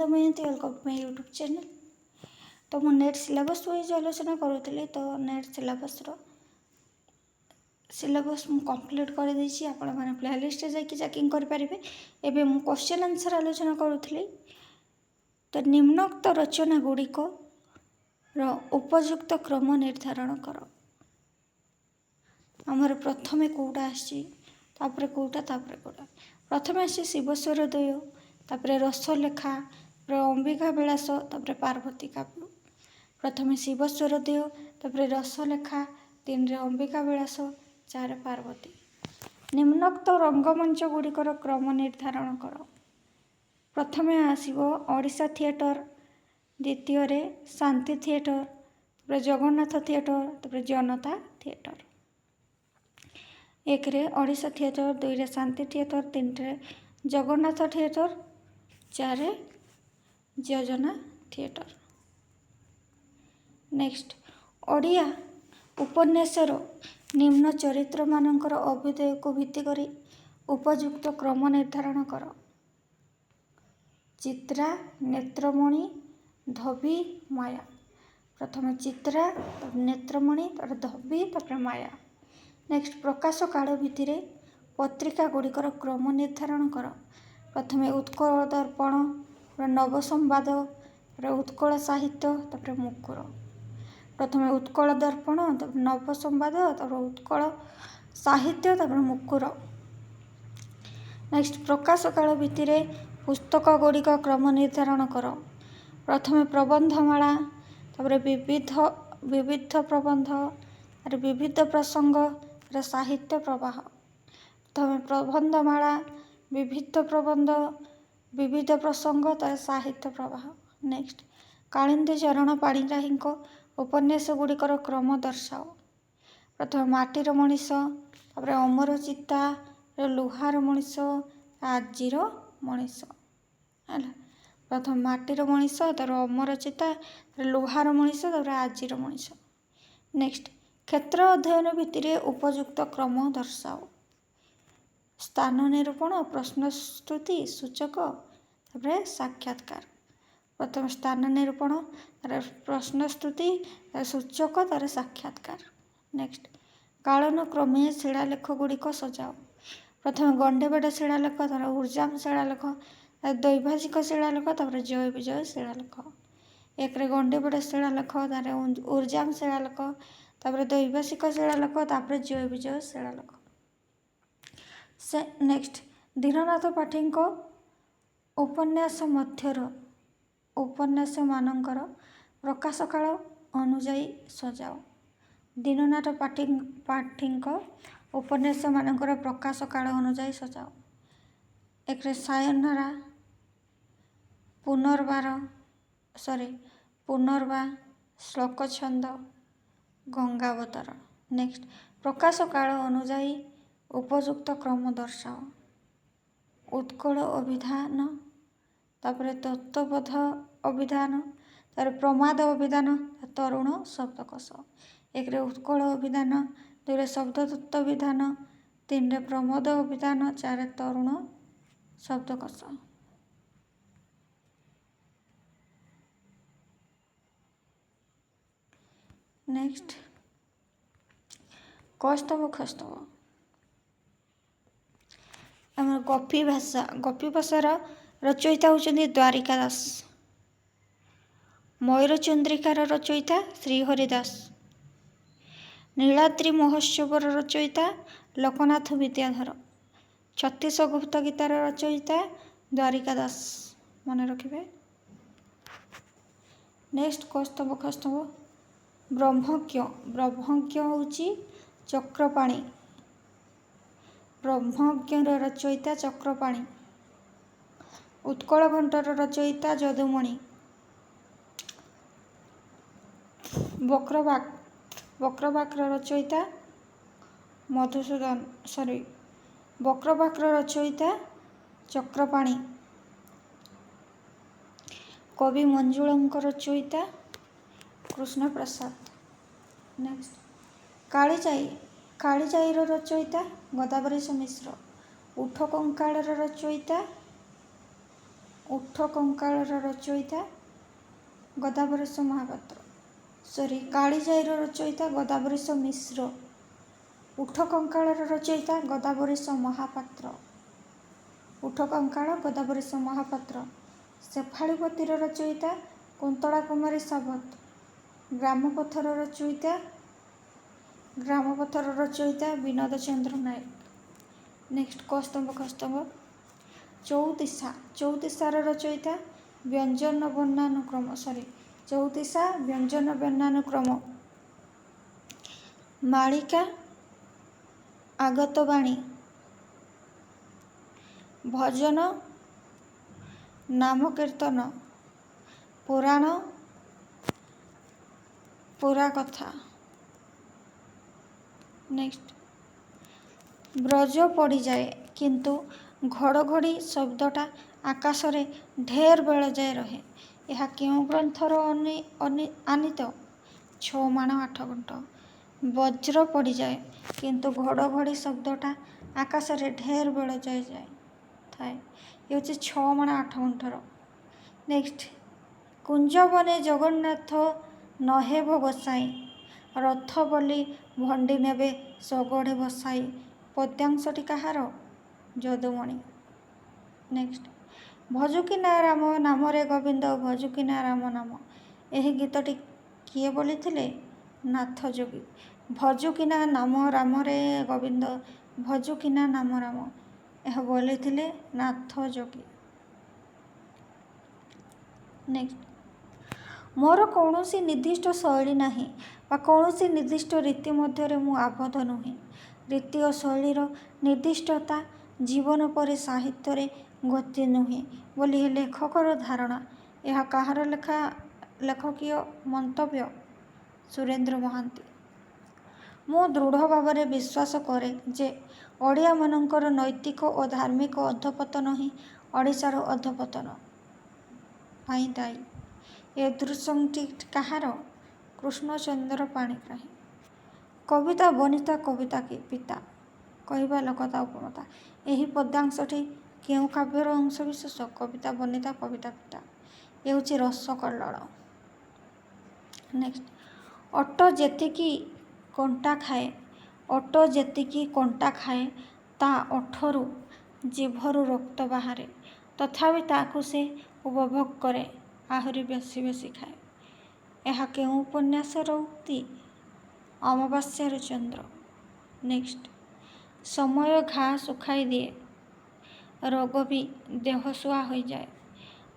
Damayanti welcome to my YouTube channel. तो मु net syllabus wise आलोचना करूली। तो नेट सिलेबस मु कंप्लीट कर देछि। आपण माने प्लेलिस्ट जाकि चेकिंग कर परिबे। एबे मु क्वेश्चन आंसर आलोचना करूली। तो निम्नोक्त रचना गुड़िक उपयुक्त क्रम निर्धारण कर। आमर प्रथमे कोटा आछि, तापरे कोटा, तापरे कोटा। प्रथमे आछि शिवस्वर द्वय, तापरे रसलेखा, अंबिका विलास, तापरे पार्वती काव्य। प्रथमे शिवस्वर द्वय, तापरे रसलेखा, 3 रे अंबिका विलास, 4 रे पार्वती। निम्नोक्त रंगमंच गुड़िकर क्रम निर्धारण कर। प्रथमे आसीबो ओडिशा थिएटर, द्वितीय रे शांति थिएटर, तापरे जगन्नाथ थिएटर, तापरे जनता थिएटर। 1 रे ओडिशा थिएटर, 2 रे शांति थिएटर, 3 रे जगन्नाथ थिएटर, 4 रे योजना थिएटर। नेक्स्ट, ओडिया उपन्यासर निम्न चरित्र मानकर अभ्युदय को भित्ति करी उपयुक्त क्रम निर्धारण कर। चित्रा, नेत्रमणि, धोबी, माया। प्रथम चित्रा, नेत्रमणि, धोबी, माया। नेक्स्ट, प्रकाश काल भित्तिरे पत्रिका गुड़िकर क्रम निर्धारण कर। प्रथमे उत्कल दर्पण, नवसंवाद, उत्कल साहित्य, तापर मुकुर। प्रथमे उत्कल दर्पण, नवसंवाद, उत्कल साहित्य, तापर मुकुर। नेक्स्ट, प्रकाश काल भित्तिरे पुस्तक गुड़िक क्रम निर्धारण कर। प्रथमे प्रबंधमाला, तापर विविध प्रबंध, विविध प्रसंग, साहित्य प्रवाह। प्रथमे प्रबंधमाला, विविध प्रबंध, विविध प्रसंग, साहित्य प्रवाह। नेक्स्ट, कालिंदी चरण पाणिग्राही उपन्यास गुड़िकर क्रम दर्शाओ। प्रथम माटीर मनीष, तापर अमर चिता, लुहार मनीष, आजिर मनीष। प्रथम माटीर मनीष, तापर अमर चिता, लुहार मनीष, तापर आजिर मनीष। नेक्स्ट, क्षेत्र अध्ययन भित्तिरे उपयुक्त क्रम दर्शाओ। स्थान निरूपण, प्रश्नस्तुति, सूचक, तापर साक्षात्कार। प्रथम स्थान निरूपण, प्रश्नस्तुति, सूचक, तार साक्षात्कार। नेक्स्ट, कालानुक्रमे शिलालेख गुड़िक सजाओ। प्रथम गंडेबेड शिलालेख, तार उर्जाम शिलालेख, द्वैभाषिक शिलालेख, तापर जय विजय शिलालेख। 1 रे गंडेबेड शिलालेख, तार उर्जाम शिलालेख, तापर द्वैभाषिक शिलालेख, तापर जय विजय शिलालेख। नेक्स्ट, दीननाथ पाठी उपन्यास मध्यर उपन्यास मानकर प्रकाश काल अनुजाई सजाओ। दीननाथ पाठी उपन्यास मानकर प्रकाश काल अनुजाई सजाओ। 1 रे सायनरा, पुनर्वा, श्लोक छंद, गंगावतर। नेक्स्ट, प्रकाश काल अनुजाई उपयुक्त क्रम दर्शाओ। उत्कल अभिधान, तापर तत्वबोध अभिधान, तार प्रमाद अभिधान, तरुण शब्दकोश। 1 रे उत्कल अभिधान, 2 रे शब्दतत्व विधान, 3 रे प्रमोद अभिधान, 4 रे तरुण शब्दकोश। नेक्स्ट, कौस्तव खस्तव। आम गपी भाषार रचयिता होउछन्ति द्वारिका दास। मयूरचंद्रिकार रचयिता श्रीहरि दास। नीलाद्रि महोत्सवर रचयिता लोकनाथ विद्याधर। छत्तीस गुप्त गीतार रचयिता द्वारिका दास। मन रखिबे। नेक्स्ट, कौस्तव खस्तव। ब्रह्मज्ञ होउछि चक्रपाणी। ब्रह्मज्ञर रचयिता चक्रपाणी। उत्कल घंटर रचयिता यदुमणि। वक्रवाक्र रचयिता वक्रवाक्र रचयिता चक्रपाणी। कवि मंजुलंक रचयिता कृष्ण प्रसाद। नेक्स्ट, कालिजाईर रचयिता गोदावरीश मिश्र। उठ कंकाळर रचयिता ଉଠ କଙ୍କାଳର ରଚୟିତା ଗଦାବରୀଶ ମହାପାତ୍ର। କାଳିଜାଇର ରଚୟିତା ଗଦାବରୀଶ ମିଶ୍ର। ଉଠ କଙ୍କାଳର ରଚୟିତା ଗଦାବରୀଶ ମହାପାତ୍ର। ଉଠ କଙ୍କାଳ ଗଦାବରୀଶ ମହାପାତ୍ର। ଶେଫାଳୀପତିର ରଚୟିତା କୁନ୍ତଳା କୁମାରୀ ସାବତ। ଗ୍ରାମପଥର ରଚୟିତା ବିନୋଦ ଚନ୍ଦ୍ର ନାୟକ। ନେକ୍ସଟ କସ୍ତମ୍ଭ ଖସ୍ତମ୍ଭ। ଚଉତିଶାର ରଚୟିତା ବ୍ୟଞ୍ଜନ ବର୍ଣ୍ଣାନୁକ୍ରମ। ମାଳିକା ଆଗତବାଣୀ। ଭଜନ ନାମକୀର୍ତ୍ତନ। ପୁରାଣ ପୁରାକଥା। ନେକ୍ସଟ ବ୍ରଜ ପଡ଼ିଯାଏ କିନ୍ତୁ ଘଡ଼ଘଡ଼ି ଶବ୍ଦଟା ଆକାଶରେ ଢେର ବେଳ ଯାଏ ରହେ। ଏହା କେଉଁ ଗ୍ରନ୍ଥର ଆନୀତ? 6 ମାଣ 8 ଗୁଣ୍ଠ। ବଜ୍ର ପଡ଼ିଯାଏ କିନ୍ତୁ ଘଡ଼ଘଡ଼ି ଶବ୍ଦଟା ଆକାଶରେ ଢେର ବେଳ ଯାଏ ଥାଏ। ଏ ହେଉଛି 6 ମାଣ 8 ଗୁଣ୍ଠର। ନେକ୍ସଟ କୁଞ୍ଜବନେ ଜଗନ୍ନାଥ ନହେବ ଗୋସାଇଁ, ରଥ ବୋଲି ଭଣ୍ଡି ନେବେ ଶଗଡ଼େ ବସାଇ। ପଦ୍ୟାଂଶଟି କାହାର? ଯଦୁମଣି। ନେକ୍ସଟ ଭଜୁକିନା ରାମ ନାମରେ ଗୋବିନ୍ଦ ଭଜୁକିନା ରାମ ନାମ। ଏହି ଗୀତଟି କିଏ ବୋଲିଥିଲେ? ନାଥ ଯୋଗୀ। ଭଜୁକିନା ନାମ ରାମରେ ଗୋବିନ୍ଦ ଭଜୁକିନା ନାମ ରାମ। ଏହା ବୋଲିଥିଲେ ନାଥ ଯୋଗୀ। ନେକ୍ସଟ ମୋର କୌଣସି ନିର୍ଦ୍ଦିଷ୍ଟ ଶୈଳୀ ନାହିଁ ବା କୌଣସି ନିର୍ଦ୍ଦିଷ୍ଟ ରୀତି ମଧ୍ୟରେ ମୁଁ ଆବଦ୍ଧ ନୁହେଁ। ରୀତି ଓ ଶୈଳୀର ନିର୍ଦ୍ଦିଷ୍ଟତା ଜୀବନ ପରି ସାହିତ୍ୟରେ ଗତି ନୁହେଁ ବୋଲି ଲେଖକର ଧାରଣା। ଏହା କାହାର ଲେଖକୀୟ ମନ୍ତବ୍ୟ? ସୁରେନ୍ଦ୍ର ମହାନ୍ତି। ମୁଁ ଦୃଢ଼ ଭାବରେ ବିଶ୍ୱାସ କରେ ଯେ ଓଡ଼ିଆମାନଙ୍କର ନୈତିକ ଓ ଧାର୍ମିକ ଅଧଃପତନ ହିଁ ଓଡ଼ିଶାର ଅଧଃପତନ ପାଇଁ ଦାୟୀ। ଏ ଦୃଶ୍ୟଟି କାହାର? କୃଷ୍ଣଚନ୍ଦ୍ର ପାଣିଗ୍ରାହୀ। କବିତା ବନିତା କବିତା ପିତା କହିବା ଲୋକତା ଉପମତା। ଏହି ପଦ୍ୟାଂଶଟି କେଉଁ କାବ୍ୟର ଅଂଶବିଶେଷ? କବିତା ବନିତା କବିତା ପିତା। ଏ ହେଉଛି ରସକଲ୍ଲୋଳ। ନେକ୍ସଟ ଓଟ ଯେତିକି କଣ୍ଟା ଖାଏ ତା ଓଠରୁ ଜିଭରୁ ରକ୍ତ ବାହାରେ, ତଥାପି ତାକୁ ସେ ଉପଭୋଗ କରେ ଆହୁରି ବେଶି ଖାଏ। ଏହା କେଉଁ ଉପନ୍ୟାସର ଉକ୍ତି? ଅମାବାସ୍ୟାରୁ ଚନ୍ଦ୍ର। ନେକ୍ସଟ ସମୟ ଘା ଶୁଖାଇ ଦିଏ, ରୋଗ ବି ଦେହସୁହା ହୋଇଯାଏ,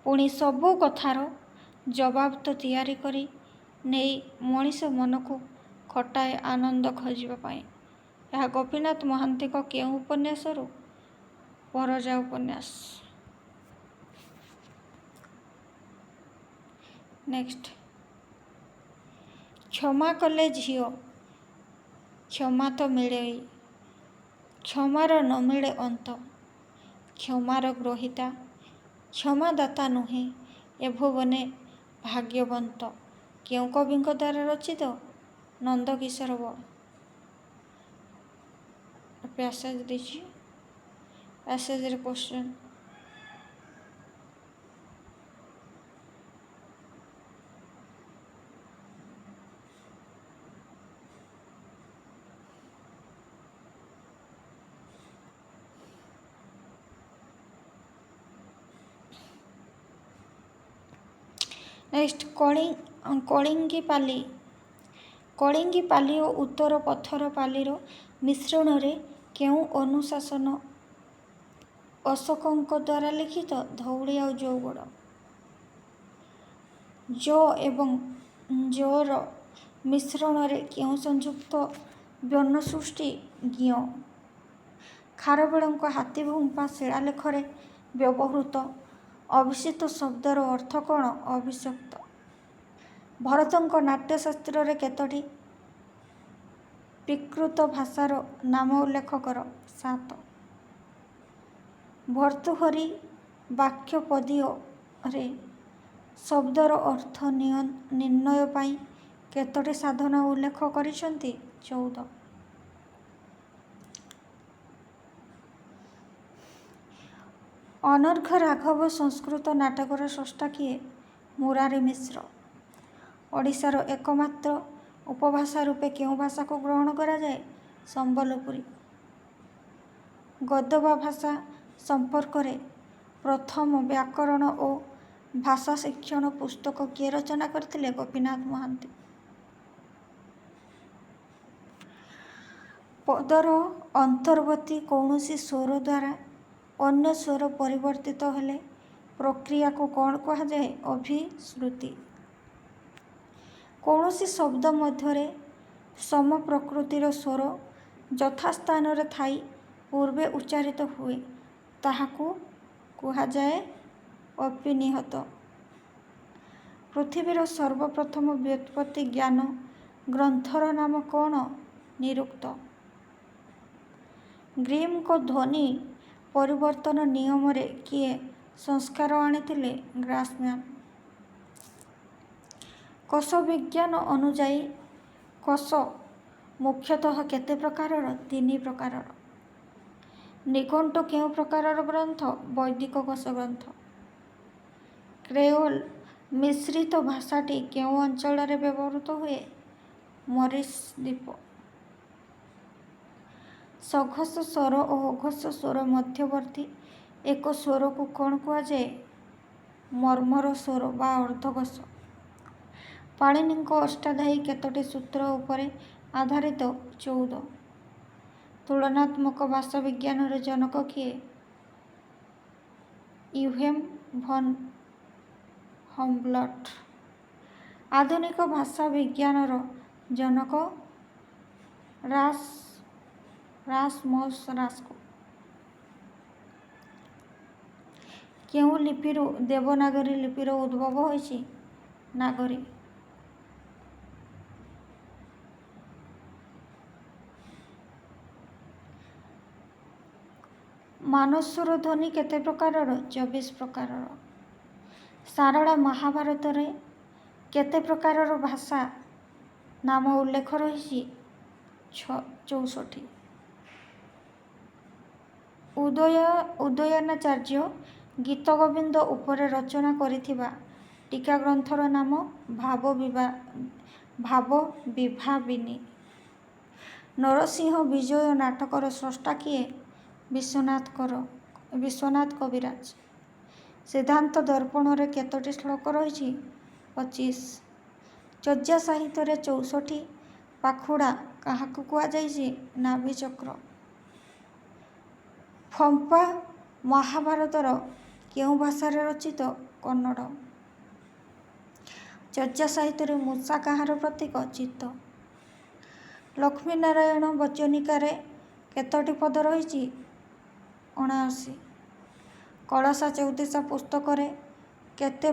ପୁଣି ସବୁ କଥାର ଜବାବ ତ ତିଆରି କରି ନେଇ ମଣିଷ ମନକୁ ଖଟାଏ ଆନନ୍ଦ ଖୋଜିବା ପାଇଁ। ଏହା ଗୋପୀନାଥ ମହାନ୍ତିଙ୍କ କେଉଁ ଉପନ୍ୟାସରୁ? ପରଜା ଉପନ୍ୟାସ। ନେକ୍ସଟ କ୍ଷମା କଲେ ଝିଅ କ୍ଷମା ତ ମିଳେଇ, କ୍ଷମାର ନ ମିଳେ ଅନ୍ତ। କ୍ଷମାର ଗ୍ରହୀତା କ୍ଷମାଦାତା ନୁହେଁ ଏ ଭୁବନେ ଭାଗ୍ୟବନ୍ତ। କେଉଁ କବିଙ୍କ ଦ୍ୱାରା ରଚିତ? ନନ୍ଦକିଶୋର ବଳ। ପ୍ୟାସେଜ ଦେଇଛି, ପ୍ୟାସେଜରେ କ୍ୱେଶ୍ଚନ। ନେକ୍ସଟ କଳିଙ୍ଗୀ ପାଲି ଓ ଉତ୍ତର ପଥର ପାଲିର ମିଶ୍ରଣରେ କେଉଁ ଅନୁଶାସନ ଅଶୋକଙ୍କ ଦ୍ୱାରା ଲିଖିତ? ଧଉଳି ଆଉ ଜଉଗଡ଼। ଜ ଏବଂ ଜର ମିଶ୍ରଣରେ କେଉଁ ସଂଯୁକ୍ତ ବର୍ଣ୍ଣସୃଷ୍ଟି? ଜ୍ଞ। ଖାରବେଳଙ୍କ ହାତୀଗୁମ୍ଫା ଶିଳାଲେଖରେ ବ୍ୟବହୃତ ଅଭିଷିତ ଶବ୍ଦର ଅର୍ଥ କ'ଣ? ଅଭିଷିକ୍ତ। ଭରତଙ୍କ ନାଟ୍ୟଶାସ୍ତ୍ରରେ କେତୋଟି ପ୍ରାକୃତ ଭାଷାର ନାମ ଉଲ୍ଲେଖ କର? 7। ଭର୍ତ୍ତୃହରି ବାକ୍ୟପଦୀୟରେ ଶବ୍ଦର ଅର୍ଥ ନିର୍ଣ୍ଣୟ ପାଇଁ କେତୋଟି ସାଧନ ଉଲ୍ଲେଖ କରିଛନ୍ତି? 14। ଅନର୍ଘ୍ୟ ରାଘବ ସଂସ୍କୃତ ନାଟକର ସ୍ରଷ୍ଟା କିଏ? ମୁରାରୀ ମିଶ୍ର। ଓଡ଼ିଶାର ଏକମାତ୍ର ଉପଭାଷା ରୂପେ କେଉଁ ଭାଷାକୁ ଗ୍ରହଣ କରାଯାଏ? ସମ୍ବଲପୁରୀ। ଗଦ୍ୟ ଭାଷା ସମ୍ପର୍କରେ ପ୍ରଥମ ବ୍ୟାକରଣ ଓ ଭାଷା ଶିକ୍ଷଣ ପୁସ୍ତକ କିଏ ରଚନା କରିଥିଲେ? ଗୋପୀନାଥ ମହାନ୍ତି। ପଦର ଅନ୍ତର୍ବର୍ତ୍ତୀ କୌଣସି ସ୍ୱର ଦ୍ୱାରା ଅନ୍ୟ ସ୍ୱର ପରିବର୍ତ୍ତିତ ହେଲେ ପ୍ରକ୍ରିୟାକୁ କ'ଣ କୁହାଯାଏ? ଅଭିଶ୍ରୁତି। କୌଣସି ଶବ୍ଦ ମଧ୍ୟରେ ସମ ପ୍ରକୃତିର ସ୍ୱର ଯଥାସ୍ଥାନରେ ଥାଇ ପୂର୍ବେ ଉଚ୍ଚାରିତ ହୁଏ ତାହାକୁ କୁହାଯାଏ ଅପିନିହତ। ପୃଥିବୀର ସର୍ବପ୍ରଥମ ବ୍ୟୁତ୍ପତ୍ତି ଜ୍ଞାନ ଗ୍ରନ୍ଥର ନାମ କ'ଣ? ନିରୁକ୍ତ। ଗ୍ରିମ୍ଙ୍କ ଧ୍ୱନି ପରିବର୍ତ୍ତନ ନିୟମରେ କିଏ ସଂସ୍କାର ଆଣିଥିଲେ? ଗ୍ରାସମ୍ୟାନ୍। କୋଶ ବିଜ୍ଞାନ ଅନୁଯାୟୀ କୋଶ ମୁଖ୍ୟତଃ କେତେ ପ୍ରକାରର? 3 ପ୍ରକାରର। ନିଘଣ୍ଟୁ କେଉଁ ପ୍ରକାରର ଗ୍ରନ୍ଥ? ବୈଦିକ କୋଶ ଗ୍ରନ୍ଥ। କ୍ରେଓଲ ମିଶ୍ରିତ ଭାଷାଟି କେଉଁ ଅଞ୍ଚଳରେ ବ୍ୟବହୃତ ହୁଏ? ମରିସ୍ ଦ୍ୱୀପ। ସଘୋଷ ସ୍ୱର ଓ ଅଘୋଷ ସ୍ୱର ମଧ୍ୟବର୍ତ୍ତୀ ଏକ ସ୍ୱରକୁ କ'ଣ କୁହାଯାଏ? ମର୍ମର ସ୍ୱର ବା ଅର୍ଦ୍ଧଘୋଷ। ପାଣିନିଙ୍କ ଅଷ୍ଟାଧ୍ୟାୟୀ କେତୋଟି ସୂତ୍ର ଉପରେ ଆଧାରିତ? 14। ତୁଳନାତ୍ମକ ଭାଷା ବିଜ୍ଞାନର ଜନକ କିଏ? ୱିଲ୍ହେମ୍ ଭନ୍ ହମ୍ବଲଟ୍। ଆଧୁନିକ ଭାଷା ବିଜ୍ଞାନର ଜନକ? ରାସମସ୍ ରାସ୍କୋ। କେଉଁ ଲିପିରୁ ଦେବନାଗରୀ ଲିପିର ଉଦ୍ଭବ ହୋଇଛି? ନାଗରୀ। ମାନସ୍ୱର ଧ୍ୱନି କେତେ ପ୍ରକାରର? 24 ପ୍ରକାରର। ସାରଳା ମହାଭାରତରେ କେତେ ପ୍ରକାରର ଭାଷା ନାମ ଉଲ୍ଲେଖ ରହିଛି? 64। ଉଦୟନାଚାର୍ଯ୍ୟ ଗୀତଗୋବିନ୍ଦ ଉପରେ ରଚନା କରିଥିବା ଟୀକା ଗ୍ରନ୍ଥର ନାମ? ଭାବବିଭାବିନୀ। ନରସିଂହ ବିଜୟ ନାଟକର ସ୍ରଷ୍ଟା କିଏ? ବିଶ୍ୱନାଥ କବିରାଜ। ସିଦ୍ଧାନ୍ତ ଦର୍ପଣରେ କେତୋଟି ଶ୍ଲୋକ ରହିଛି? 25। ଚର୍ଯ୍ୟା ସାହିତ୍ୟରେ 64 ପାଖୁଡ଼ା କାହାକୁ କୁହାଯାଇଛି? ନାଭିଚକ୍ର। ପମ୍ପା ମହାଭାରତର କେଉଁ ଭାଷାରେ ରଚିତ? କନ୍ନଡ଼। ଚର୍ଯ୍ୟା ସାହିତ୍ୟରେ ମୂଷା କାହାର ପ୍ରତୀକ? ଚିତ୍ତ। ଲକ୍ଷ୍ମୀନାରାୟଣ ବଚନିକାରେ କେତୋଟି ପଦ ରହିଛି? 79। କଳସା ଚଉତିଶା ପୁସ୍ତକରେ କେବେ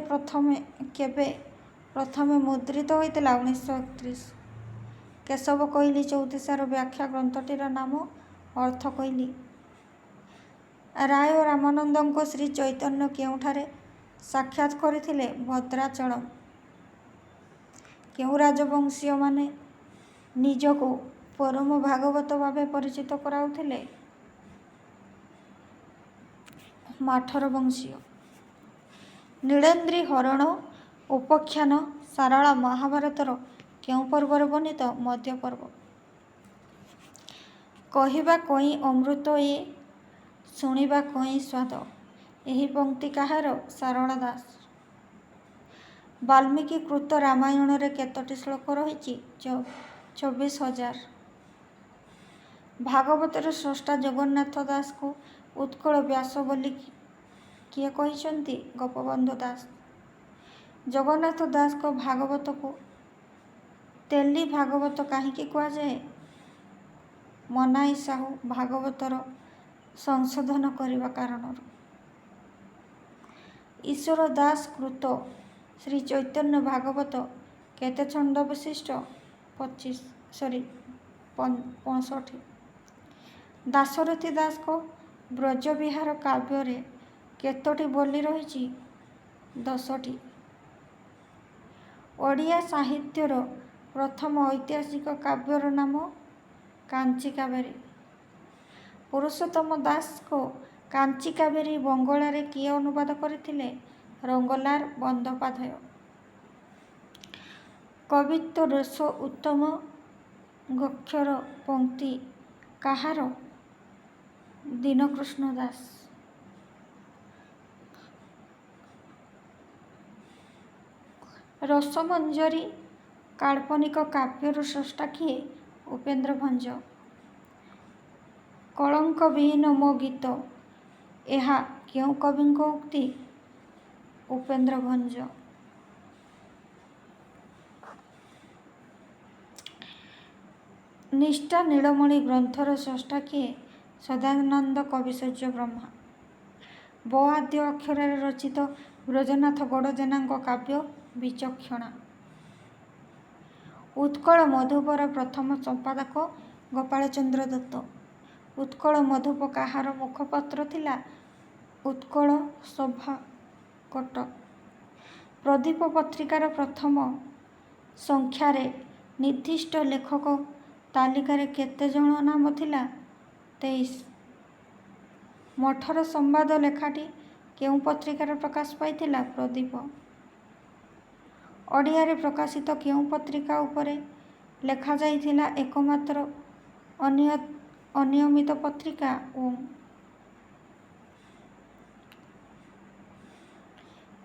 ପ୍ରଥମେ ମୁଦ୍ରିତ ହୋଇଥିଲା? 1931। କେଶବ କୋଇଲି ଚଉତିଶାର ବ୍ୟାଖ୍ୟା ଗ୍ରନ୍ଥଟିର ନାମ? ଅର୍ଥ କୋଇଲି। ରାୟ ରାମାନନ୍ଦଙ୍କୁ ଶ୍ରୀ ଚୈତନ୍ୟ କେଉଁଠାରେ ସାକ୍ଷାତ କରିଥିଲେ? ଭଦ୍ରାଚଳମ୍। କେଉଁ ରାଜବଂଶୀୟମାନେ ନିଜକୁ ପରମ ଭାଗବତ ଭାବେ ପରିଚିତ କରାଉଥିଲେ? ମାଠର ବଂଶୀୟ। ନୀଳେନ୍ଦ୍ରୀ ହରଣ ଉପାଖ୍ୟାନ ସାରଳା ମହାଭାରତର କେଉଁ ପର୍ବରେ ବର୍ଣ୍ଣିତ? ମଧ୍ୟ ପର୍ବ। କହିବା କଇଁ ଅମୃତ ଏ ଶୁଣିବା କଇଁ ସ୍ୱାଦ। ଏହି ପଂକ୍ତି କାହାର? ସାରଳା ଦାସ। ବାଲ୍ମୀକି କୃତ ରାମାୟଣରେ କେତୋଟି ଶ୍ଲୋକ ରହିଛି? 24,000। ଭାଗବତର ସ୍ରଷ୍ଟା ଜଗନ୍ନାଥ ଦାସଙ୍କୁ ଉତ୍କଳ ବ୍ୟାସ ବୋଲି କିଏ କହିଛନ୍ତି? ଗୋପବନ୍ଧୁ ଦାସ। ଜଗନ୍ନାଥ ଦାସଙ୍କ ଭାଗବତକୁ ତେଲି ଭାଗବତ କାହିଁକି କୁହାଯାଏ? ମନାଇ ସାହୁ ଭାଗବତର ସଂଶୋଧନ କରିବା କାରଣରୁ। ଈଶ୍ୱର ଦାସ କୃତ ଶ୍ରୀ ଚୈତନ୍ୟ ଭାଗବତ କେତେ ଛନ୍ଦ ବିଶିଷ୍ଟ? 65। ଦାଶରଥି ଦାସଙ୍କ ବ୍ରଜବିହାର କାବ୍ୟରେ କେତୋଟି ବୋଲି ରହିଛି? 10ଟି। ଓଡ଼ିଆ ସାହିତ୍ୟର ପ୍ରଥମ ଐତିହାସିକ କାବ୍ୟର ନାମ? କାଞ୍ଚି କାବେରୀ। ପୁରୁଷୋତ୍ତମ ଦାସଙ୍କ କାଞ୍ଚି କାବେରୀ ବଙ୍ଗଳାରେ କିଏ ଅନୁବାଦ କରିଥିଲେ? ରଙ୍ଗଲାଲ ବନ୍ଦୋପାଧ୍ୟାୟ। କବିତ୍ୱ ରସ ଉତ୍ତମ ଗକ୍ଷର ପଂକ୍ତି କାହାର? ଦୀନକୃଷ୍ଣ ଦାସ। ରସମଞ୍ଜରୀ କାଳ୍ପନିକ କାବ୍ୟର ସ୍ରଷ୍ଟା କିଏ? ଉପେନ୍ଦ୍ର ଭଞ୍ଜ। କଳଙ୍କ ବିହୀନ ମୋ ଗୀତ, ଏହା କେଉଁ କବିଙ୍କ ଉକ୍ତି? ଉପେନ୍ଦ୍ର ଭଞ୍ଜ। ନିଷ୍ଠା ନୀଳମଣି ଗ୍ରନ୍ଥର ସ୍ରଷ୍ଟା କିଏ? ସଦାନନ୍ଦ କବିସୂର୍ଯ୍ୟ ବ୍ରହ୍ମା। ବ ଆଦ୍ୟ ଅକ୍ଷରରେ ରଚିତ ବ୍ରଜନାଥ ଗଡ଼ଜେନାଙ୍କ କାବ୍ୟ ବିଚକ୍ଷଣା। ଉତ୍କଳ ମଧୁପର ପ୍ରଥମ ସମ୍ପାଦକ ଗୋପାଳଚନ୍ଦ୍ର ଦତ୍ତ। ଉତ୍କଳ ମଧୁପ କାହାର ମୁଖପତ୍ର ଥିଲା? ଉତ୍କଳ ସଭା, କଟକ। ପ୍ରଦୀପ ପତ୍ରିକାର ପ୍ରଥମ ସଂଖ୍ୟାରେ ନିର୍ଦ୍ଦିଷ୍ଟ ଲେଖକ ତାଲିକାରେ କେତେ ଜଣ ନାମ ଥିଲା? 23। ମଠର ସମ୍ବାଦ ଲେଖାଟି କେଉଁ ପତ୍ରିକାରେ ପ୍ରକାଶ ପାଇଥିଲା? ପ୍ରଦୀପ। ଓଡ଼ିଆରେ ପ୍ରକାଶିତ କେଉଁ ପତ୍ରିକା ଉପରେ ଲେଖାଯାଇଥିଲା ଏକମାତ୍ର ଅନିୟମିତ ପତ୍ରିକା? ଓମ୍।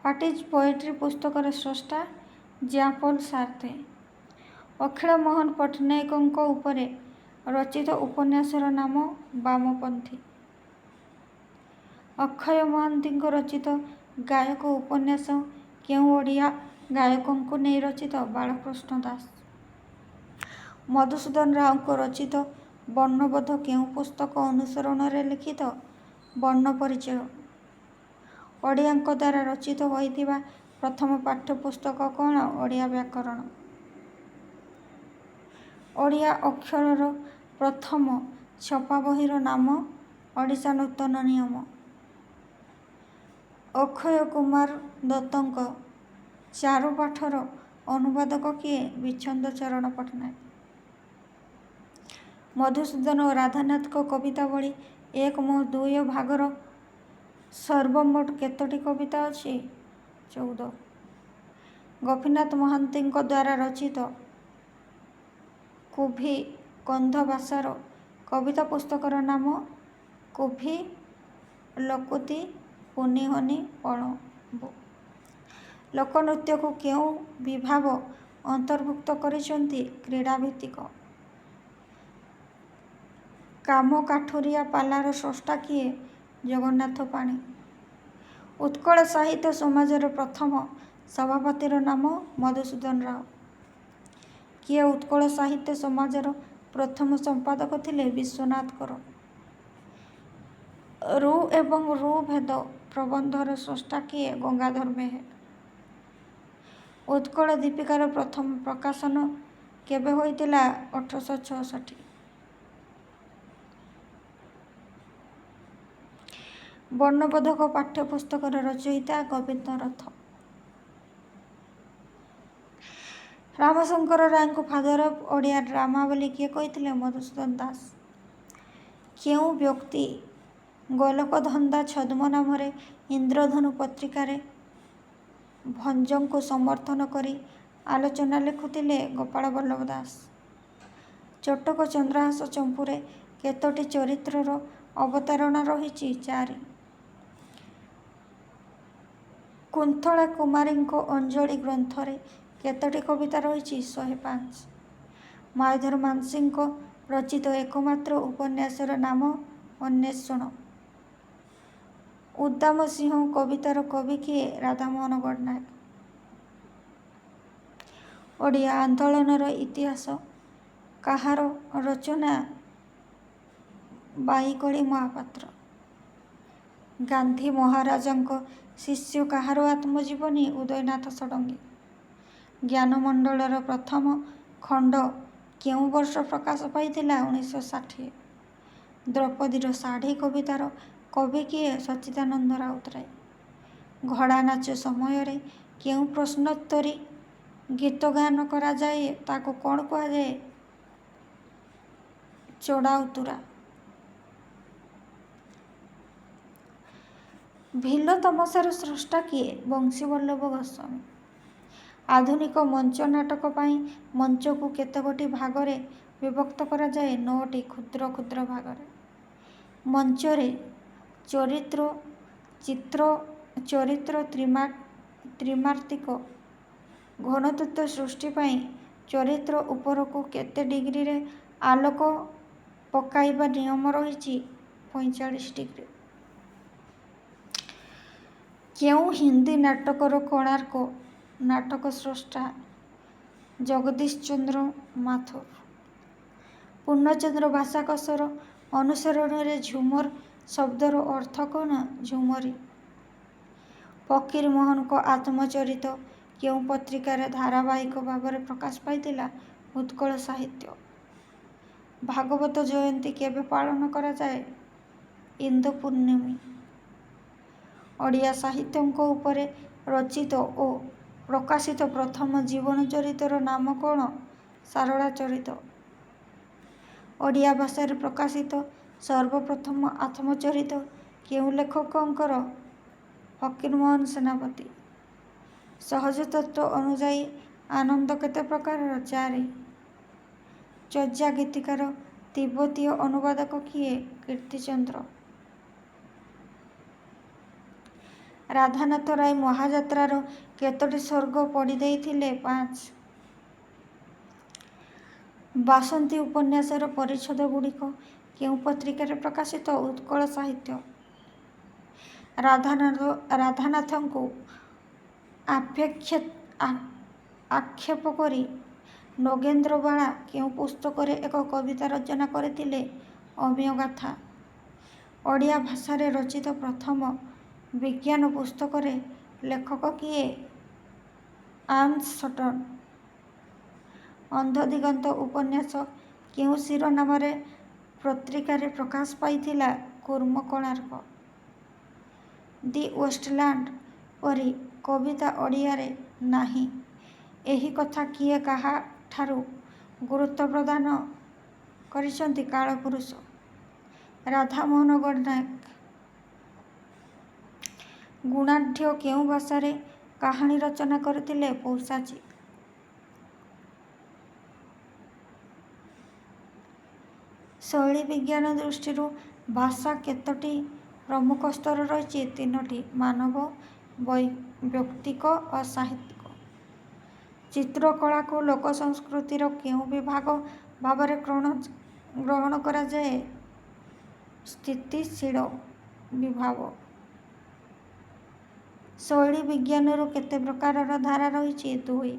ହ୍ୱାଟ୍ ଇଜ୍ ପୋଏଟ୍ରି ପୁସ୍ତକର ସ୍ରଷ୍ଟା? ଜ୍ୟାଁ-ପଲ୍ ସାର୍ତ୍ରେ। ଅଖିଳମୋହନ ପଟ୍ଟନାୟକଙ୍କ ଉପରେ ରଚିତ ଉପନ୍ୟାସର ନାମ? ବାମପନ୍ଥୀ। ଅକ୍ଷୟ ମହାନ୍ତିଙ୍କ ରଚିତ ଗାୟକ ଉପନ୍ୟାସ କେଉଁ ଓଡ଼ିଆ ଗାୟକଙ୍କୁ ନେଇ ରଚିତ? ବାଳକୃଷ୍ଣ ଦାସ। ମଧୁସୂଦନ ରାଉଙ୍କ ରଚିତ ବର୍ଣ୍ଣବୋଧ କେଉଁ ପୁସ୍ତକ ଅନୁସରଣରେ ଲିଖିତ? ବର୍ଣ୍ଣପରିଚୟ। ଓଡ଼ିଆଙ୍କ ଦ୍ୱାରା ରଚିତ ହୋଇଥିବା ପ୍ରଥମ ପାଠ୍ୟପୁସ୍ତକ କ'ଣ? ଓଡ଼ିଆ ବ୍ୟାକରଣ। ଓଡ଼ିଆ ଅକ୍ଷରର ପ୍ରଥମ ଛପା ବହିର ନାମ? ଓଡ଼ିଶା ନୂତନ ନିୟମ। ଅକ୍ଷୟ କୁମାର ଦତ୍ତଙ୍କ ଚାରୁପାଠର ଅନୁବାଦକ କିଏ? ବିଚ୍ଛନ୍ଦ ଚରଣ ପଟ୍ଟନାୟକ। ମଧୁସୂଦନ ଓ ରାଧାନାଥଙ୍କ କବିତାବଳୀ 1-2 ଭାଗର ସର୍ବମୋଟ କେତୋଟି କବିତା ଅଛି? 14। ଗୋପୀନାଥ ମହାନ୍ତିଙ୍କ ଦ୍ୱାରା ରଚିତ କୁଭି କନ୍ଧ ଭାଷାର କବିତା ପୁସ୍ତକର ନାମ? କୁଭି ଲକୁତି ପୁନିହନି ପଣବୁ। ଲୋକନୃତ୍ୟକୁ କେଉଁ ବିଭାଗ ଅନ୍ତର୍ଭୁକ୍ତ କରିଛନ୍ତି? କ୍ରୀଡ଼ାଭିତ୍ତିକ। କାମକାଠୁରିଆ ପାଲାର ସ୍ରଷ୍ଟା କିଏ? ଜଗନ୍ନାଥ ପାଣି। ଉତ୍କଳ ସାହିତ୍ୟ ସମାଜର ପ୍ରଥମ ସଭାପତିର ନାମ? ମଧୁସୂଦନ ରାଉ। କିଏ ଉତ୍କଳ ସାହିତ୍ୟ ସମାଜର ପ୍ରଥମ ସମ୍ପାଦକ ଥିଲେ? ବିଶ୍ୱନାଥ କର। ଋ ଏବଂ ଋ ଭେଦ ପ୍ରବନ୍ଧର ସ୍ରଷ୍ଟା କିଏ? ଗଙ୍ଗାଧର ମେହେର। ଉତ୍କଳ ଦୀପିକାର ପ୍ରଥମ ପ୍ରକାଶନ କେବେ ହୋଇଥିଲା? 1866। ବର୍ଣ୍ଣବୋଧକ ପାଠ୍ୟପୁସ୍ତକର ରଚୟିତା? ଗୋବିନ୍ଦ ରଥ। ରାମଶଙ୍କର ରାୟଙ୍କୁ ଫାଦର ଅଫ୍ ଓଡ଼ିଆ ଡ୍ରାମା ବୋଲି କିଏ କହିଥିଲେ? ମଧୁସୂଦନ ଦାସ। କେଉଁ ବ୍ୟକ୍ତି ଗୋଲକଧନ୍ଦା ଛଦ୍ମନାମରେ ଇନ୍ଦ୍ରଧନୁ ପତ୍ରିକାରେ ଭଞ୍ଜଙ୍କୁ ସମର୍ଥନ କରି ଆଲୋଚନା ଲେଖୁଥିଲେ? ଗୋପାଳ ବଲ୍ଲଭ ଦାସ। ଚଟକ ଚନ୍ଦ୍ରହାସ ଚମ୍ପୁରେ କେତୋଟି ଚରିତ୍ରର ଅବତାରଣା ରହିଛି? 4। କୁନ୍ତଳା କୁମାରୀଙ୍କ ଅଞ୍ଜଳି ଗ୍ରନ୍ଥରେ କେତୋଟି କବିତା ରହିଛି? 105। ମାୟାଧର ମାନସିଂହଙ୍କ ରଚିତ ଏକମାତ୍ର ଉପନ୍ୟାସର ନାମ? ଅନ୍ୱେଷଣ। ଉଦ୍ଦାମ ସିଂହ କବିତାର କବି କିଏ? ରାଧାମୋହନ ଗଡ଼ନାୟକ। ଓଡ଼ିଆ ଆନ୍ଦୋଳନର ଇତିହାସ କାହାର ରଚନା? ବାଇକଳି ମହାପାତ୍ର। ଗାନ୍ଧୀ ମହାରାଜଙ୍କ ଶିଷ୍ୟ କାହାର ଆତ୍ମଜୀବନୀ? ଉଦୟନାଥ ଷଡ଼ଙ୍ଗୀ। ଜ୍ଞାନମଣ୍ଡଳର ପ୍ରଥମ ଖଣ୍ଡ କେଉଁ ବର୍ଷ ପ୍ରକାଶ ପାଇଥିଲା? 1960। ଦ୍ରୌପଦୀର ଶାଢ଼ୀ କବିତାର କବି କିଏ? ସଚ୍ଚିଦାନନ୍ଦ ରାଉତରାୟ। ଘୋଡ଼ା ନାଚ ସମୟରେ କେଉଁ ପ୍ରଶ୍ନୋତ୍ତରୀ ଗୀତ ଗାନ କରାଯାଏ ତାକୁ କ'ଣ କୁହାଯାଏ? ଚଢ଼ାଉତରା। ଭିଲ ତମସାର ସ୍ରଷ୍ଟା କିଏ? ବଂଶୀବଲ୍ଲଭ ଗୋସ୍ୱାମୀ। ଆଧୁନିକ ମଞ୍ଚ ନାଟକ ପାଇଁ ମଞ୍ଚକୁ କେତେଗୋଟି ଭାଗରେ ବିଭକ୍ତ କରାଯାଏ 9ଟି କ୍ଷୁଦ୍ର କ୍ଷୁଦ୍ର ଭାଗରେ। ମଞ୍ଚରେ ଚରିତ୍ର ତ୍ରିମାତ୍ରିକ ଘନତ୍ୱ ସୃଷ୍ଟି ପାଇଁ ଚରିତ୍ର ଉପରକୁ କେତେ ଡିଗ୍ରୀରେ ଆଲୋକ ପକାଇବା ନିୟମ ରହିଛି? 45 ଡିଗ୍ରୀ। କେଉଁ ହିନ୍ଦୀ ନାଟକର କୋଣାର୍କ ନାଟକ ସ୍ରଷ୍ଟା? ଜଗଦୀଶ ଚନ୍ଦ୍ର ମାଥୁର। ପୂର୍ଣ୍ଣଚନ୍ଦ୍ର ଭାଷାକୋଷର ଅନୁସରଣରେ ଝୁମର ଶବ୍ଦର ଅର୍ଥ କ'ଣ? ଝୁମରି। ଫକୀର ମୋହନଙ୍କ ଆତ୍ମଚରିତ କେଉଁ ପତ୍ରିକାରେ ଧାରାବାହିକ ଭାବରେ ପ୍ରକାଶ ପାଇଥିଲା? ଉତ୍କଳ ସାହିତ୍ୟ। ଭାଗବତ ଜୟନ୍ତୀ କେବେ ପାଳନ କରାଯାଏ? ଇନ୍ଦୁ ପୂର୍ଣ୍ଣମୀ। ଓଡ଼ିଆ ସାହିତ୍ୟିକ ଉପରେ ରଚିତ ଓ ପ୍ରକାଶିତ ପ୍ରଥମ ଜୀବନ ଚରିତର ନାମ କ'ଣ? ସାରଳା ଚରିତ। ଓଡ଼ିଆ ଭାଷାରେ ପ୍ରକାଶିତ ସର୍ବପ୍ରଥମ ଆତ୍ମଚରିତ କେଉଁ ଲେଖକଙ୍କର? ଫକୀରମୋହନ ସେନାପତି। ସହଜ ତତ୍ତ୍ୱ ଅନୁଯାୟୀ ଆନନ୍ଦ କେତେ ପ୍ରକାରର? 4। ଚର୍ଯ୍ୟା ଗୀତିକାର ତିବ୍ବତୀୟ ଅନୁବାଦକ କିଏ? କୀର୍ତ୍ତିଚନ୍ଦ୍ର। ରାଧାନାଥ ରାୟ ମହାଯାତ୍ରାର କେତୋଟି ସର୍ଗ ପଢ଼ି ଦେଇଥିଲେ? 5। ବାସନ୍ତୀ ଉପନ୍ୟାସର ପରିଚ୍ଛଦଗୁଡ଼ିକ କେଉଁ ପତ୍ରିକାରେ ପ୍ରକାଶିତ? ଉତ୍କଳ ସାହିତ୍ୟ। ରାଧାନାଥଙ୍କୁ ଆକ୍ଷେପ କରି ନଗେନ୍ଦ୍ରବାଳା କେଉଁ ପୁସ୍ତକରେ ଏକ କବିତା ରଚନା କରିଥିଲେ? ଅମିୟ-ଗାଥା। ଓଡ଼ିଆ ଭାଷାରେ ରଚିତ ପ୍ରଥମ ବିଜ୍ଞାନ ପୁସ୍ତକର ଲେଖକ କିଏ? ଆର୍ମଷ୍ଟ୍ରଙ୍ଗ। ଅନ୍ଧ-ଦିଗନ୍ତ ଉପନ୍ୟାସ କେଉଁ ଶିରୋନାମରେ ପତ୍ରିକାରେ ପ୍ରକାଶ ପାଇଥିଲା? କୁର୍ମ-କୋଣାର୍କ। ଦି ୱେଷ୍ଟଲାଣ୍ଡ ପରି କବିତା ଓଡ଼ିଆରେ ନାହିଁ, ଏହି କଥା କିଏ କାହାଠାରୁ ଗୁରୁତ୍ୱ ପ୍ରଦାନ କରିଛନ୍ତି? କାଳପୁରୁଷ। ରାଧାମୋହନ ଗଡ଼ନାୟକ। ଗୁଣାଢ଼୍ୟ କେଉଁ ଭାଷାରେ କାହାଣୀ ରଚନା କରିଥିଲେ? ପୌଷାଚୀ। ଶୈଳୀ ବିଜ୍ଞାନ ଦୃଷ୍ଟିରୁ ଭାଷା କେତୋଟି ପ୍ରମୁଖ ସ୍ତର ରହିଛି? 3ଟି। ମାନବ, ବୈୟକ୍ତିକ ଓ ସାହିତ୍ୟିକ। ଚିତ୍ରକଳାକୁ ଲୋକ ସଂସ୍କୃତିର କେଉଁ ବିଭାଗ ଭାବରେ ଗ୍ରହଣ କରାଯାଏ? ସ୍ଥିତିଶୀଳ ବିଭାଗ। ଶୈଳୀ ବିଜ୍ଞାନରୁ କେତେ ପ୍ରକାରର ଧାରା ରହିଛି? 2।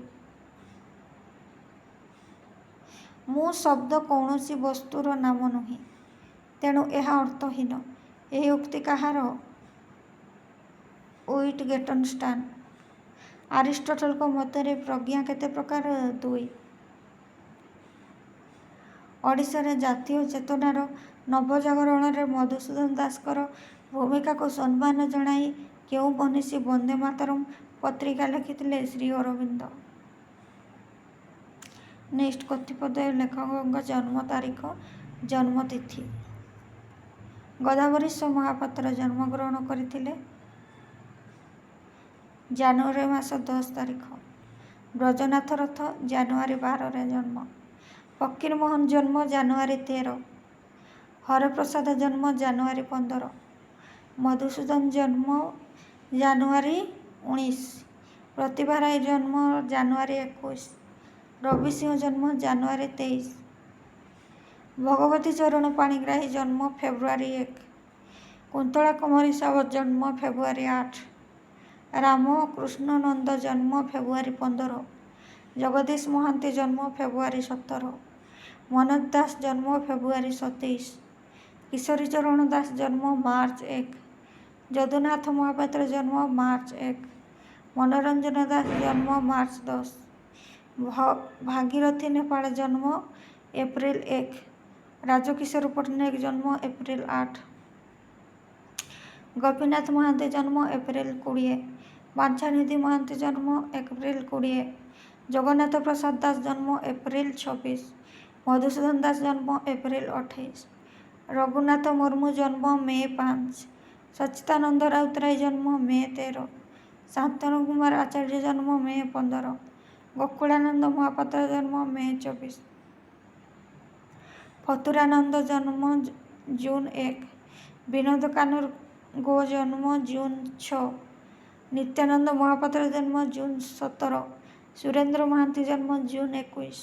ମୁଁ ଶବ୍ଦ କୌଣସି ବସ୍ତୁର ନାମ ନୁହେଁ, ତେଣୁ ଏହା ଅର୍ଥହୀନ। ଏହି ଉକ୍ତି କାହାର? ୱିଟଗେଟନଷ୍ଟାଇନ। ଆରିଷ୍ଟଟଲଙ୍କ ମତରେ ପ୍ରଜ୍ଞା କେତେ ପ୍ରକାରର? 2। ଓଡ଼ିଶାରେ ଜାତୀୟ ଚେତନାର ନବଜାଗରଣରେ ମଧୁସୂଦନ ଦାସଙ୍କର ଭୂମିକାକୁ ସମ୍ମାନ ଜଣାଇ କେଉଁ ମନୀଷୀ ବନ୍ଦେ ମାତରମ୍ ପତ୍ରିକା ଲେଖିଥିଲେ? ଶ୍ରୀ ଅରବିନ୍ଦ। ନେକ୍ସଟ କତିପୟ ଲେଖକଙ୍କ ଜନ୍ମ ତାରିଖ, ଜନ୍ମ ତିଥି। ଗୋଦାବରୀଶ ମହାପାତ୍ର ଜନ୍ମଗ୍ରହଣ କରିଥିଲେ ଜାନୁଆରୀ ମାସ 10 ତାରିଖ। ବ୍ରଜନାଥ ରଥ ଜାନୁଆରୀ 12ରେ ଜନ୍ମ। ଫକୀରମୋହନ ଜନ୍ମ ଜାନୁଆରୀ 13। ହରପ୍ରସାଦ ଜନ୍ମ ଜାନୁଆରୀ 15। ମଧୁସୂଦନ ଜନ୍ମ ଜାନୁଆରୀ 19। ପ୍ରତିଭା ରାୟ ଜନ୍ମ ଜାନୁଆରୀ 21। ରବିସିଂହ ଜନ୍ମ ଜାନୁଆରୀ 23। ଭଗବତୀ ଚରଣ ପାଣିଗ୍ରାହୀ ଜନ୍ମ ଫେବୃଆରୀ 1। କୁନ୍ତଳା କୁମାରୀ ସାବତ ଜନ୍ମ ଫେବୃଆରୀ 8। ରାମକୃଷ୍ଣ ନନ୍ଦ ଜନ୍ମ ଫେବୃଆରୀ 15। ଜଗଦୀଶ ମହାନ୍ତି ଜନ୍ମ ଫେବୃଆରୀ 17। ମନୋଜ ଦାସ ଜନ୍ମ ଫେବୃଆରୀ 27। କିଶୋରୀ ଚରଣ ଦାସ ଜନ୍ମ ମାର୍ଚ୍ଚ 1। ଯଦୁନାଥ ମହାପାତ୍ର ଜନ୍ମ ମାର୍ଚ୍ଚ 1। ମନୋରଞ୍ଜନ ଦାସ ଜନ୍ମ ମାର୍ଚ୍ଚ 10। ଭାଗୀରଥୀ ନେପାଳ ଜନ୍ମ ଏପ୍ରିଲ 1। ରାଜକିଶୋର ପଟ୍ଟନାୟକ ଜନ୍ମ ଏପ୍ରିଲ 8। ଗୋପୀନାଥ ମହାନ୍ତି ଜନ୍ମ ଏପ୍ରିଲ 20। ବାଞ୍ଛାନିଧି ମହାନ୍ତି ଜନ୍ମ ଏପ୍ରିଲ 20। ଜଗନ୍ନାଥ ପ୍ରସାଦ ଦାସ ଜନ୍ମ ଏପ୍ରିଲ 26। ମଧୁସୂଦନ ଦାସ ଜନ୍ମ ଏପ୍ରିଲ 28। ରଘୁନାଥ ମୁର୍ମୁ ଜନ୍ମ ମେ 5। ସଚ୍ଚିଦାନନ୍ଦ ରାଉତରାୟ ଜନ୍ମ ମେ 13। ଶାନ୍ତନୁ କୁମାର ଆଚାର୍ଯ୍ୟ ଜନ୍ମ ମେ 15। ଗୋକୁଳାନନ୍ଦ ମହାପାତ୍ର ଜନ୍ମ ମେ 24। ଫତୁରାନନ୍ଦ ଜନ୍ମ ଜୁନ 1। ବିନୋଦ କାନୁରଗୋ ଜନ୍ମ ଜୁନ 6। ନିତ୍ୟାନନ୍ଦ ମହାପାତ୍ର ଜନ୍ମ ଜୁନ 17। ସୁରେନ୍ଦ୍ର ମହାନ୍ତି ଜନ୍ମ ଜୁନ 21।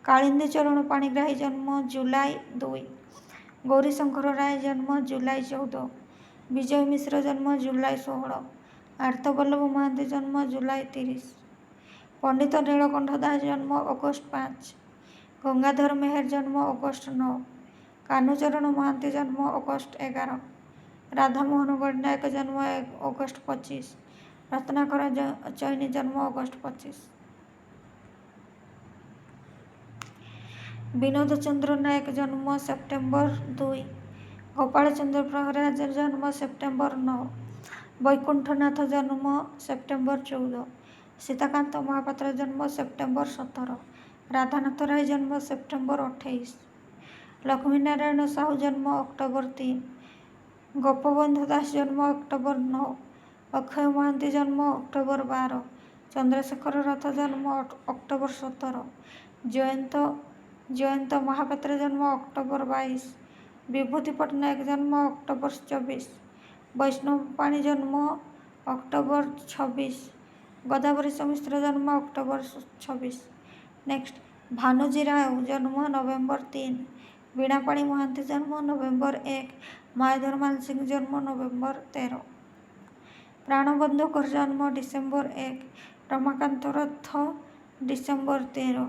କାଳିନ୍ଦୀ ଚରଣ ପାଣିଗ୍ରାହୀ ଜନ୍ମ ଜୁଲାଇ 2। ଗୌରୀଶଙ୍କର ରାୟ ଜନ୍ମ ଜୁଲାଇ 14। ବିଜୟ ମିଶ୍ର ଜନ୍ମ ଜୁଲାଇ 16। ଆର୍ତ୍ତବଲ୍ଲଭ ମହାନ୍ତି ଜନ୍ମ ଜୁଲାଇ 30। ପଣ୍ଡିତ ନୀଳକଣ୍ଠ ଦାସ ଜନ୍ମ ଅଗଷ୍ଟ 5। ଗଙ୍ଗାଧର ମେହେର ଜନ୍ମ ଅଗଷ୍ଟ 9। କାହ୍ନୁଚରଣ ମହାନ୍ତି ଜନ୍ମ ଅଗଷ୍ଟ 11। ରାଧାମୋହନ ଗଡ଼ନାୟକ ଜନ୍ମ ଅଗଷ୍ଟ 25। ରତ୍ନାକର ଚୈନୀ ଜନ୍ମ ଅଗଷ୍ଟ 25। ବିନୋଦ ଚନ୍ଦ୍ର ନାୟକ ଜନ୍ମ ସେପ୍ଟେମ୍ବର 2। ଗୋପାଳ ଚନ୍ଦ୍ର ପ୍ରହରାଜ ଜନ୍ମ ସେପ୍ଟେମ୍ବର 9। ବୈକୁଣ୍ଠନାଥ ଜନ୍ମ ସେପ୍ଟେମ୍ବର 14। ସୀତାକାନ୍ତ ମହାପାତ୍ର ଜନ୍ମ ସେପ୍ଟେମ୍ବର 17। ରାଧାନାଥ ରାୟ ଜନ୍ମ ସେପ୍ଟେମ୍ବର 28। ଲକ୍ଷ୍ମୀନାରାୟଣ ସାହୁ ଜନ୍ମ ଅକ୍ଟୋବର 3। ଗୋପବନ୍ଧୁ ଦାସ ଜନ୍ମ ଅକ୍ଟୋବର 9। ଅକ୍ଷୟ ମହାନ୍ତି ଜନ୍ମ ଅକ୍ଟୋବର 12। ଚନ୍ଦ୍ରଶେଖର ରଥ ଜନ୍ମ ଅକ୍ଟୋବର 17। ଜୟନ୍ତ ମହାପାତ୍ର ଜନ୍ମ ଅକ୍ଟୋବର 22। ବିଭୂତି ପଟ୍ଟନାୟକ ଜନ୍ମ ଅକ୍ଟୋବର 24। ବୈଷ୍ଣବ ପାଣି ଜନ୍ମ ଅକ୍ଟୋବର 26। ଗୋଦାବରୀଶ ମିଶ୍ର ଜନ୍ମ ଅକ୍ଟୋବର 26। ନେକ୍ସଟ ଭାନୁଜୀ ରାଓ ଜନ୍ମ ନଭେମ୍ବର 3। ବୀଣାପାଣି ମହାନ୍ତି ଜନ୍ମ ନଭେମ୍ବର 1। ମାୟାଧର ମାନସିଂହ ଜନ୍ମ ନଭେମ୍ବର 13। ପ୍ରାଣବନ୍ଧୁ କର ଜନ୍ମ ଡିସେମ୍ବର 1। ରମାକାନ୍ତ ରଥ ଡିସେମ୍ବର 13।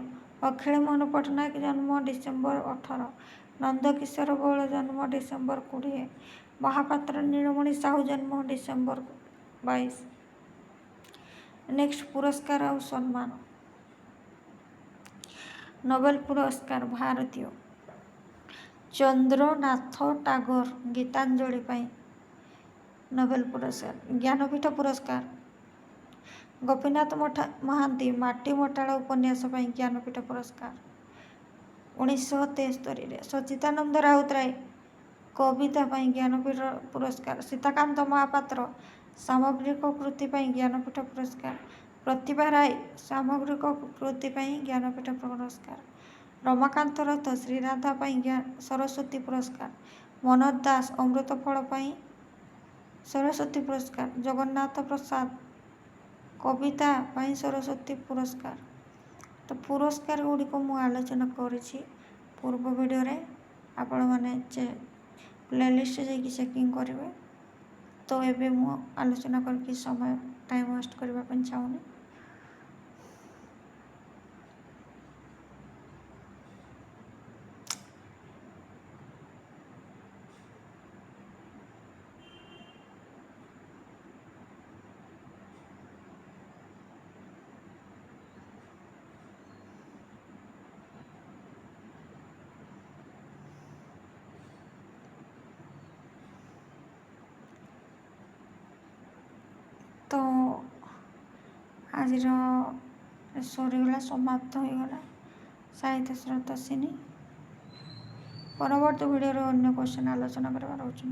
ଅଖିଳ ମୋହନ ପଟ୍ଟନାୟକ ଜନ୍ମ ଡିସେମ୍ବର 18। ନନ୍ଦକିଶୋର ବଳ ଜନ୍ମ ଡିସେମ୍ବର 20। ମହାପାତ୍ର ନୀଳମଣି ସାହୁ ଜନ୍ମ ଡିସେମ୍ବର 22। ନେକ୍ସଟ ପୁରସ୍କାର ଆଉ ସମ୍ମାନ। ନୋବେଲ ପୁରସ୍କାର ଭାରତୀୟ ଚନ୍ଦ୍ରନାଥ ଟାଗୋର ଗୀତାଞ୍ଜଳି ପାଇଁ ନୋବେଲ ପୁରସ୍କାର। ଜ୍ଞାନପୀଠ ପୁରସ୍କାର ଗୋପୀନାଥ ମହାନ୍ତି ମାଟି ମଟାଳ ଉପନ୍ୟାସ ପାଇଁ ଜ୍ଞାନପୀଠ ପୁରସ୍କାର 1973। ସଚ୍ଚିଦାନନ୍ଦ ରାଉତରାୟ କବିତା ପାଇଁ ଜ୍ଞାନପୀଠ ପୁରସ୍କାର। ସୀତାକାନ୍ତ ମହାପାତ୍ର ସାମଗ୍ରିକ କୃତି ପାଇଁ ଜ୍ଞାନପୀଠ ପୁରସ୍କାର। ପ୍ରତିଭା ରାୟ ସାମଗ୍ରିକ କୃତି ପାଇଁ ଜ୍ଞାନପୀଠ ପୁରସ୍କାର। ରମାକାନ୍ତ ରଥ ଶ୍ରୀରାଧା ପାଇଁ ସରସ୍ୱତୀ ପୁରସ୍କାର। ମନୋଜ ଦାସ ଅମୃତ ଫଳ ପାଇଁ ସରସ୍ୱତୀ ପୁରସ୍କାର। ଜଗନ୍ନାଥ ପ୍ରସାଦ କବିତା ପାଇଁ ସରସ୍ୱତୀ ପୁରସ୍କାର। ତ ପୁରସ୍କାର ଗୁଡ଼ିକ ମୁଁ ଆଲୋଚନା କରିଛି ପୂର୍ବ ଭିଡ଼ିଓରେ, ଆପଣମାନେ ପ୍ଲେଲିଷ୍ଟ ଯାଇକି ଚେକିଂ କରିବେ। ତ ଏବେ ମୁଁ ଆଲୋଚନା କରିକି ସମୟ ଟାଇମ୍ ୱେଷ୍ଟ କରିବା ପାଇଁ ଚାହୁଁନି। ତ ଆଜିର ସରିଗଲା, ସମାପ୍ତ ହୋଇଗଲା ସାହିତ୍ୟ ସ୍ରୋତସ୍ୱିନୀ। ପରବର୍ତ୍ତୀ ଭିଡ଼ିଓରେ ଅନ୍ୟ କ୍ୱେଶ୍ଚନ୍ ଆଲୋଚନା କରିବାର ଅଛି।